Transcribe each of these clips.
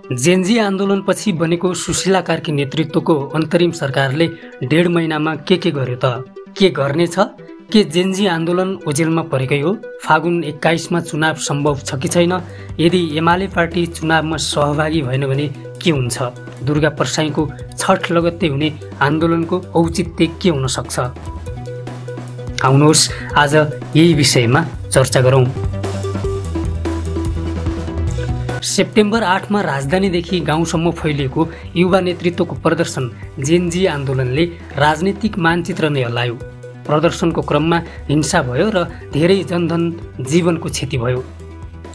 Gen Z आन्दोलनपछि बनेको सुशीला कार्की नेतृत्वको अन्तरिम सरकारले 1.5 महिनामा के गर्यो त? के गर्नेछ? के जेन्जी आन्दोलन ओझेलमा परेकै हो? फागुन 21मा चुनाव सम्भव छ कि छैन? यदि एमाले पार्टी चुनावमा सहभागी भएन भने के हुन्छ? दुर्गा प्रसाईको छठ लगत्तै हुने आन्दोलनको औचित्य के हुन सक्छ? आउनुहोस् आज यही विषयमा चर्चा गरौँ। सेप्टेम्बर 8मा राजधानीदेखि गाउँसम्म फैलिएको युवा नेतृत्वको प्रदर्शन जेन्जी आन्दोलनले राजनीतिक मानचित्र नै हल्लायो। प्रदर्शनको क्रममा हिंसा भयो र धेरै जनधन जीवनको क्षति भयो।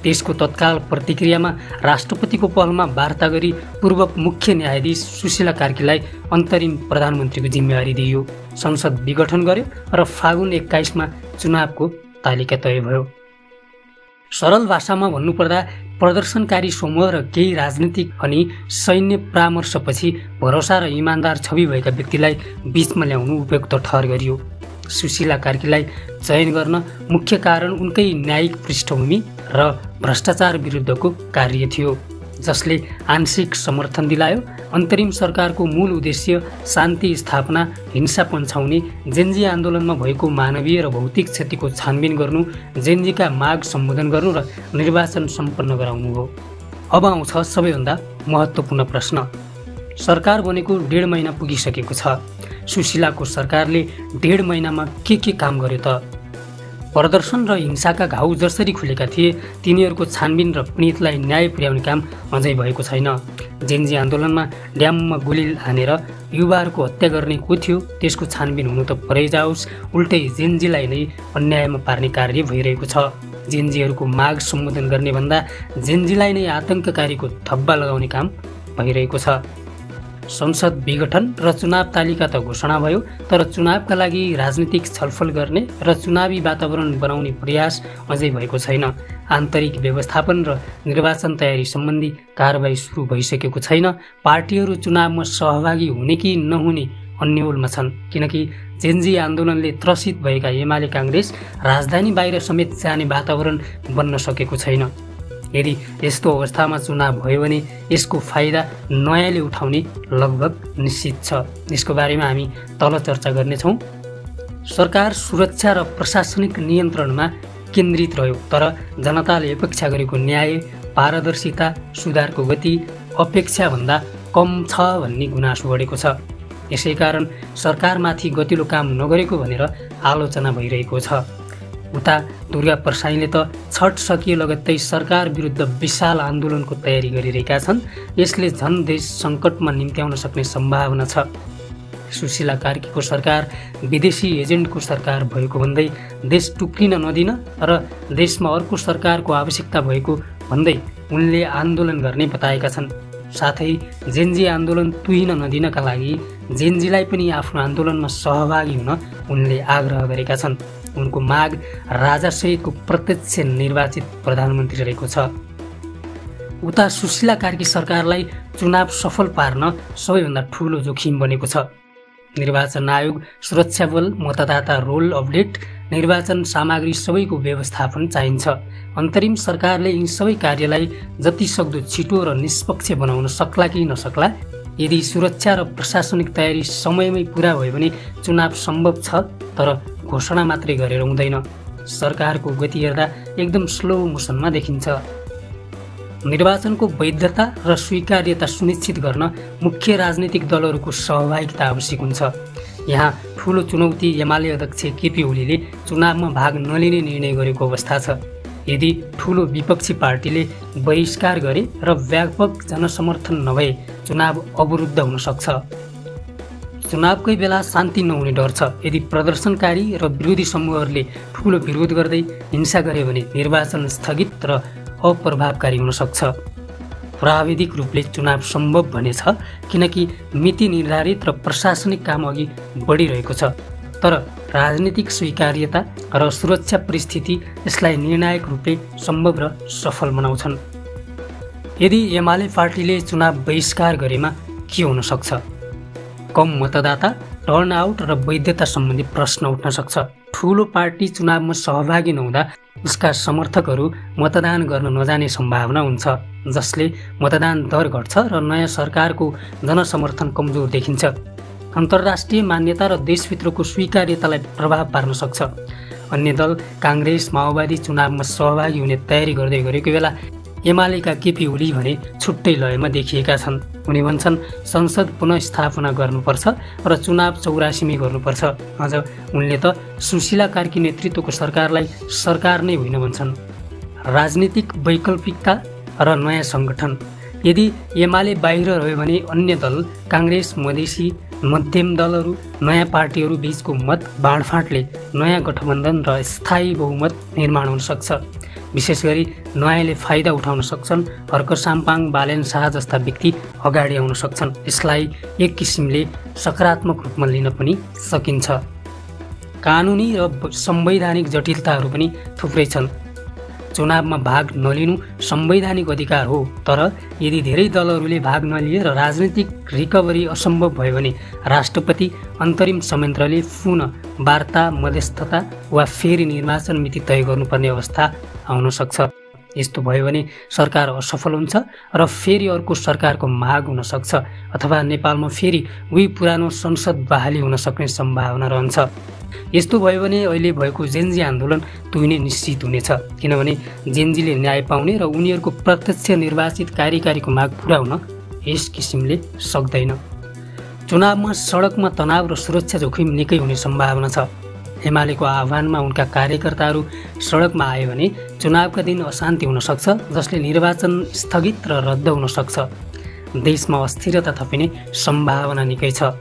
त्यसको तत्काल प्रतिक्रियामा राष्ट्रपतिको पहलमा वार्ता गरी पूर्व मुख्य न्यायाधीश सुशीला कार्कीलाई अन्तरिम प्रधानमन्त्रीको जिम्मेवारी दिइयो। संसद विघटन गर्यो र फागुन 21मा चुनावको तालिका तय भयो। सरल भाषामा भन्नुपर्दा प्रदर्शनकारी समूह र केही राजनीतिक अनि सैन्य परामर्शपछि भरोसा र इमान्दार छवि भएका व्यक्तिलाई बीचमा ल्याउनु उपयुक्त ठहर गरियो। सुशीला कार्कीलाई चयन गर्न मुख्य कारण उनकै न्यायिक पृष्ठभूमि र भ्रष्टाचार विरुद्धको कार्य थियो, जसले आंशिक समर्थन दिलायो। अन्तरिम सरकारको मूल उद्देश्य शान्ति स्थापना, हिंसा पन्छाउने, जेन्जी आन्दोलनमा भएको मानवीय र भौतिक क्षतिको छानबिन गर्नु, जेन्जीका माग सम्बोधन गर्नु र निर्वाचन सम्पन्न गराउनु हो। अब आउँछ सबैभन्दा महत्त्वपूर्ण प्रश्न। सरकार बनेको 1.5 महिना पुगिसकेको छ। सुशीलाको सरकारले 1.5 महिनामा के काम गर्यो त? प्रदर्शन र हिंसाका घाउ जसरी खुलेका थिए तिनीहरूको छानबिन र पीडितलाई न्याय पुर्याउने काम अझै भएको छैन। जेन्जी आन्दोलनमा ड्याममा गोली हानेर युवाहरूको हत्या गर्ने को थियो त्यसको छानबिन हुनु त परै जाओस्, उल्टै जेन्जीलाई नै अन्यायमा पार्ने कार्य भइरहेको छ। जेन्जीहरूको माग सम्बोधन गर्ने भन्दा जेन्जीलाई नै आतङ्ककारीको थप्पा लगाउने काम भइरहेको छ। संसद विघटन र चुनाव तालिका त घोषणा भयो, तर चुनावका लागि राजनीतिक छलफल गर्ने र चुनावी वातावरण बनाउने प्रयास अझै भएको छैन। आन्तरिक व्यवस्थापन र निर्वाचन तयारी सम्बन्धी कारबाही सुरु भइसकेको छैन। पार्टीहरू चुनावमा सहभागी हुने कि नहुने अन्योलमा छन्, किनकि जेन्जी आन्दोलनले त्रसित भएका एमाले काङ्ग्रेस राजधानी बाहिर समेत जाने वातावरण बन्न सकेको छैन। यदि यस्तो अवस्थामा चुनाव भयो भने यसको फाइदा नयाँले उठाउने लगभग निश्चित छ। यसको बारेमा हामी तल चर्चा गर्नेछौँ। सरकार सुरक्षा र प्रशासनिक नियन्त्रणमा केन्द्रित रह्यो, तर जनताले अपेक्षा गरेको न्याय, पारदर्शिता, सुधारको गति अपेक्षाभन्दा कम छ भन्ने गुनासो बढेको छ। यसैकारण सरकारमाथि गतिलो काम नगरेको भनेर आलोचना भइरहेको छ। उता दुर्गा प्रसाईले त छठ सकिए लगत्तै सरकार विरुद्ध विशाल आन्दोलनको तयारी गरिरहेका छन्। यसले झन् देश सङ्कटमा निम्त्याउन सक्ने सम्भावना छ। सुशीला कार्कीको सरकार विदेशी एजेन्टको सरकार भएको भन्दै देश टुक्रिन नदिन र देशमा अर्को सरकारको आवश्यकता भएको भन्दै उनले आन्दोलन गर्ने बताएका छन्। साथै जेन्जी आन्दोलन तुहिन नदिनका लागि जेन्जीलाई पनि आफ्नो आन्दोलनमा सहभागी हुन उनले आग्रह गरेका छन्। उनको माग राजासहितको प्रत्यक्ष निर्वाचित प्रधानमन्त्री रहेको छ। उता सुशीला कार्की सरकारलाई चुनाव सफल पार्न सबैभन्दा ठुलो जोखिम बनेको छ। निर्वाचन आयोग, सुरक्षा बल, मतदाता रोल अपडेट, निर्वाचन सामग्री सबैको व्यवस्थापन चाहिन्छ। अन्तरिम सरकारले यी सबै कार्यलाई जति सक्दो छिटो र निष्पक्ष बनाउन सक्ला कि नसक्ला। यदि सुरक्षा र प्रशासनिक तयारी समयमै पुरा भयो भने चुनाव सम्भव छ, तर घोषणा मात्रै गरेर हुँदैन। सरकारको गति हेर्दा एकदम स्लो मोसनमा देखिन्छ। निर्वाचनको वैधता र स्वीकार्यता सुनिश्चित गर्न मुख्य राजनीतिक दलहरूको सहभागिता आवश्यक हुन्छ। यहाँ ठुलो चुनौती एमाले अध्यक्ष केपी ओलीले चुनावमा भाग नलिने निर्णय गरेको अवस्था छ। यदि ठुलो विपक्षी पार्टीले बहिष्कार गरे र व्यापक जनसमर्थन नभए चुनाव अवरुद्ध हुन सक्छ। चुनावकै बेला शान्ति नहुने डर छ। यदि प्रदर्शनकारी र विरोधी समूहहरूले ठुलो विरोध गर्दै हिंसा गरे भने निर्वाचन स्थगित र अप्रभावकारी हुन सक्छ। प्राविधिक रूपले चुनाव सम्भव भनेछ, किनकि मिति निर्धारित र प्रशासनिक काम अघि बढिरहेको छ, तर राजनीतिक स्वीकार्यता र सुरक्षा परिस्थिति यसलाई निर्णायक रूपले सम्भव र सफल बनाउँछन्। यदि एमाले पार्टीले चुनाव बहिष्कार गरेमा के हुन सक्छ? कम मतदाता, टर्नआउट र वैधता सम्बन्धी प्रश्न उठ्न सक्छ। ठूलो पार्टी चुनावमा सहभागी नहुँदा उसका समर्थकहरू मतदान गर्न नजाने सम्भावना हुन्छ, जसले मतदान दर घट्छ र नयाँ सरकारको जनसमर्थन कमजोर देखिन्छ। अन्तर्राष्ट्रिय मान्यता र देशभित्रको स्वीकार्यतालाई प्रभाव पार्न सक्छ। अन्य दल काङ्ग्रेस माओवादी चुनावमा सहभागी हुने तयारी गर्दै गरेको बेला एमालेका केपी ओली भने छुट्टै लयमा देखिएका छन्। उनी भन्छन् संसद पुनःस्थापना गर्नुपर्छ र चुनाव 84मै गर्नुपर्छ। अझ उनले त सुशीला कार्की नेतृत्वको सरकारलाई सरकार नै होइन भन्छन्। राजनीतिक वैकल्पिकता र नयाँ सङ्गठन। यदि एमाले बाहिर रह्यो भने अन्य दल काङ्ग्रेस मधेसी मध्यम दलहरू नयाँ पार्टीहरू बीचको मत बाँडफाँडले नयाँ गठबन्धन र स्थायी बहुमत निर्माण हुन सक्छ। विशेष गरी नयाँले फाइदा उठाउन सक्छन्। हर्क साम्पाङ बालेन शाह जस्ता व्यक्ति अगाडि आउन सक्छन्। यसलाई एक किसिमले सकारात्मक रूपमा लिन पनि सकिन्छ। कानुनी र संवैधानिक जटिलताहरू पनि थुप्रै छन्। चुनावमा भाग नलिनु संवैधानिक अधिकार हो, तर यदि धेरै दलहरूले भाग नलिए र राजनीतिक रिकभरी असम्भव भयो भने राष्ट्रपति अन्तरिम संयन्त्रले पुनः वार्ता मध्यस्थता वा फेरि निर्वाचन मिति तय गर्नुपर्ने अवस्था आउन सक्छ। यस्तो भयो भने सरकार असफल हुन्छ र फेरि अर्को सरकारको माग हुन सक्छ, अथवा नेपालमा फेरि उही पुरानो संसद बहाली हुन सक्ने सम्भावना रहन्छ। यस्तो भयो भने अहिले भएको जेनजी आन्दोलन तुइने निश्चित हुनेछ, किनभने जेनजीले न्याय पाउने र उनीहरूको प्रत्यक्ष निर्वाचित कार्यकारीको माग पुरा हुन यस किसिमले सक्दैन। चुनावमा सडकमा तनाव र सुरक्षा जोखिम निकै हुने सम्भावना छ। एमालेको आह्वानमा उनका कार्यकर्ताहरू सडकमा आए भने चुनावका दिन अशान्ति हुन सक्छ, जसले निर्वाचन स्थगित र रद्द हुन सक्छ। देशमा अस्थिरता थपिने सम्भावना निकै छ।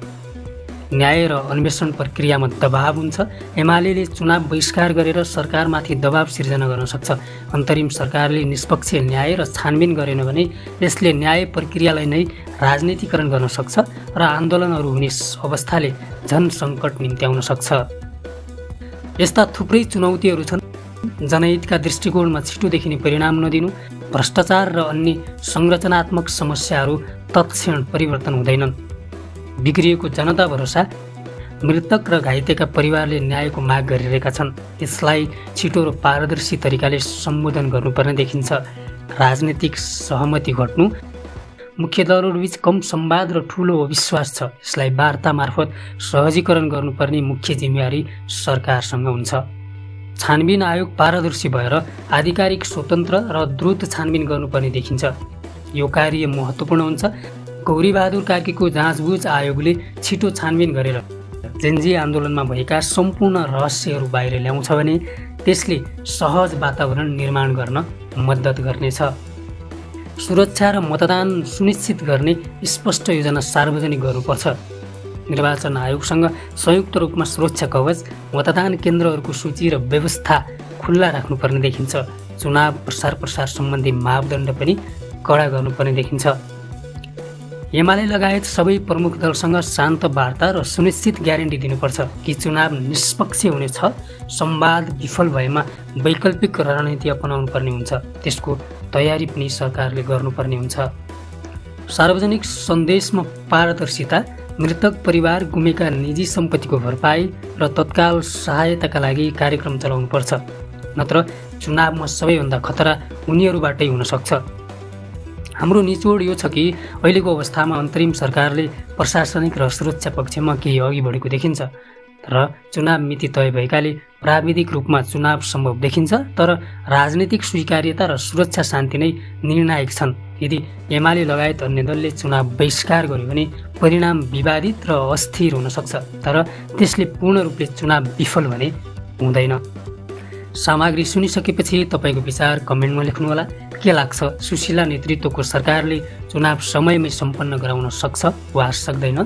न्याय र अन्वेषण प्रक्रियामा दबाव हुन्छ। एमाले चुनाव बहिष्कार गरेर सरकारमाथि दबाव सिर्जना गर्न सक्छ। अन्तरिम सरकारले निष्पक्ष न्याय र छानबिन गरेन भने यसले न्याय प्रक्रियालाई नै राजनीतिकरण गर्न सक्छ र आन्दोलनहरू हुने अवस्थाले झन सङ्कट निम्त्याउन सक्छ। यस्ता थुप्रै चुनौतीहरू छन्। जनहितका दृष्टिकोणमा छिटो देखिने परिणाम नदिनु, भ्रष्टाचार र अन्य संरचनात्मक समस्याहरू तत्क्षण परिवर्तन हुँदैनन्। बिग्रिएको जनता भरोसा। मृतक र घाइतेका परिवारले न्यायको माग गरिरहेका छन्। यसलाई छिटो र पारदर्शी तरिकाले सम्बोधन गर्नुपर्ने देखिन्छ। राजनीतिक सहमति घट्नु। मुख्य दलहरूबीच कम संवाद र ठूलो अविश्वास छ। यसलाई वार्ता मार्फत सहजीकरण गर्नुपर्ने मुख्य जिम्मेवारी सरकारसँग हुन्छ। छानबिन आयोग पारदर्शी भएर आधिकारिक स्वतन्त्र र द्रुत छानबिन गर्नुपर्ने देखिन्छ। यो कार्य महत्त्वपूर्ण हुन्छ। गौरीबहादुर कार्कीको जाँचबुझ आयोगले छिटो छानबिन गरेर जेनजी आन्दोलनमा भएका सम्पूर्ण रहस्यहरू बाहिर ल्याउँछ भने त्यसले सहज वातावरण निर्माण गर्न मद्दत गर्नेछ। सुरक्षा र मतदान सुनिश्चित गर्ने स्पष्ट योजना सार्वजनिक गर्नुपर्छ। निर्वाचन आयोगसँग संयुक्त रूपमा सुरक्षा कवच, मतदान केन्द्रहरूको सूची र व्यवस्था खुल्ला राख्नुपर्ने देखिन्छ। चुनाव प्रसार सम्बन्धी मापदण्ड पनि कडा गर्नुपर्ने देखिन्छ। एमाले लगायत सबै प्रमुख दलसँग शान्त वार्ता र सुनिश्चित ग्यारेन्टी दिनुपर्छ कि चुनाव निष्पक्ष हुनेछ। संवाद विफल भएमा वैकल्पिक रणनीति अपनाउनु पर्ने हुन्छ। त्यसको तयारी पनि सरकारले गर्नुपर्ने हुन्छ। सार्वजनिक सन्देशमा पारदर्शिता, मृतक परिवार गुमेका निजी सम्पत्तिको भरपाई र तत्काल सहायताका लागि कार्यक्रम चलाउनुपर्छ। नत्र चुनावमा सबैभन्दा खतरा उनीहरूबाटै हुन सक्छ। हाम्रो निचोड यो छ कि अहिलेको अवस्थामा अन्तरिम सरकारले प्रशासनिक र सुरक्षा पक्षमा केही अघि बढेको देखिन्छ र चुनाव मिति तय भएकाले प्राविधिक रूपमा चुनाव सम्भव देखिन्छ, तर राजनीतिक स्वीकार्यता र सुरक्षा शान्ति नै निर्णायक छन्। यदि एमाले लगायत अन्य दलले चुनाव बहिष्कार गर्यो भने परिणाम विवादित र अस्थिर हुन सक्छ, तर त्यसले पूर्ण रूपले चुनाव विफल भने हुँदैन। सामग्री सुनिसकेपछि तपाईँको विचार कमेन्टमा लेख्नुहोला। के लाग्छ, सुशीला नेतृत्वको सरकारले चुनाव समयमै सम्पन्न गराउन सक्छ वा सक्दैन?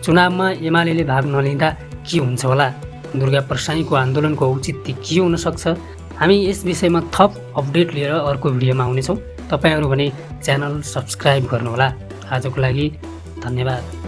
चुनावमा एमाले भाग नलिँदा के हुन्छ होला? दुर्गा प्रसाईको आन्दोलनको औचित्य के हुन सक्छ? हामी यस विषयमा थप अपडेट लिएर अर्को भिडियोमा आउनेछौँ। तपाईँहरू भने च्यानल सब्स्क्राइब गर्नुहोला। आजको लागि धन्यवाद।